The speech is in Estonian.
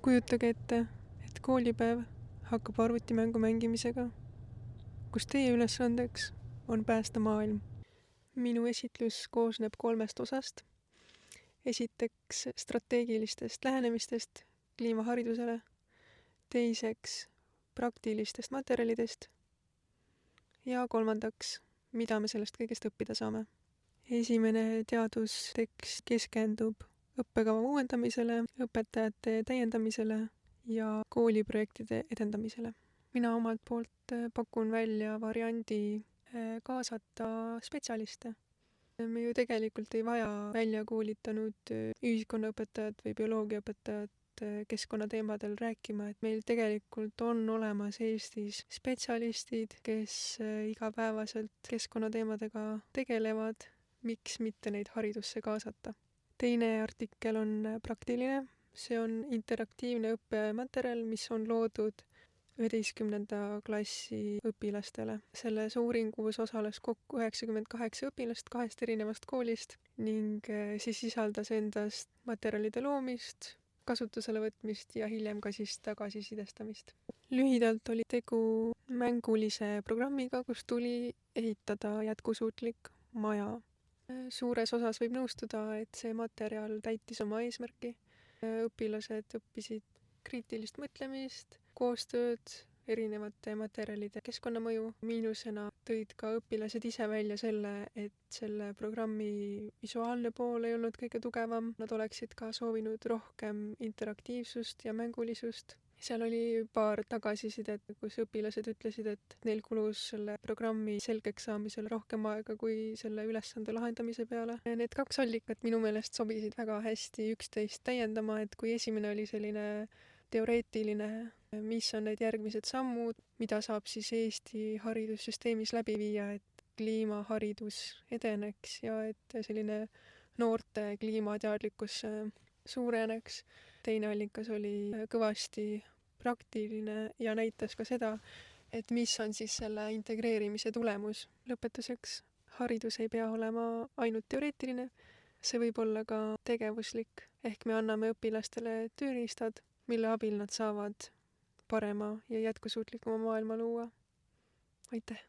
Kujutage ette, et koolipäev hakkab arvutimängu mängimisega, kus teie ülesandeks on päästa maailm. Minu esitlus koosneb 3 osast. Esiteks strateegilistest lähenemistest kliimaharidusele, teiseks praktilistest materjalidest ja kolmandaks, mida me sellest kõigest õppida saame. Esimene teadustekst keskendub õppekava uuendamisele, õpetajate täiendamisele ja kooliprojektide edendamisele. Mina omalt poolt pakun välja variandi kaasata spetsialiste. Me ju tegelikult ei vaja välja koolitanud ühiskonnaõpetajat või bioloogiaõpetajat keskkonnateemadel rääkima, et meil tegelikult on olemas Eestis spetsialistid, kes igapäevaselt keskkonnateemadega tegelevad, miks mitte neid haridusse kaasata. Teine artikkel on praktiline, see on interaktiivne õppematerjal, mis on loodud 11. klassi õpilastele. Selles uuringus osales kokku 98 õpilast 2 erinevast koolist ning siis sisaldas endast materjalide loomist, kasutusele võtmist ja hiljem ka siis tagasisidestamist. Lühidalt oli tegu mängulise programmiga, kus tuli ehitada jätkusuutlik maja. Suures osas võib nõustuda, et see materjal täitis oma eesmärki. Õpilased õppisid kriitilist mõtlemist, koostööd, erinevate materjalide keskkonnamõju. Miinusena tõid ka õpilased ise välja selle, et selle programmi visuaalne pool ei olnud kõige tugevam. Nad oleksid ka soovinud rohkem interaktiivsust ja mängulisust. Seal oli paar tagasisidet, kus õpilased ütlesid, et neil kulus selle programmi selgeks saamisel rohkem aega kui selle ülesande lahendamise peale. Need 2 allikat minu meelest sobisid väga hästi üksteist täiendama, et kui esimene oli selline teoreetiline, mis on need järgmised sammud, mida saab siis Eesti haridussüsteemis läbi viia, et kliimaharidus edeneks ja et selline noorte kliimateadlikkus suureneks. Teine allikas oli kõvasti praktiline ja näitas ka seda, et mis on siis selle integreerimise tulemus. Lõpetuseks, haridus ei pea olema ainult teoreetiline, see võib olla ka tegevuslik, ehk me anname õpilastele tööriistad, mille abil nad saavad parema ja jätkusuutlikuma maailma luua. Aitäh!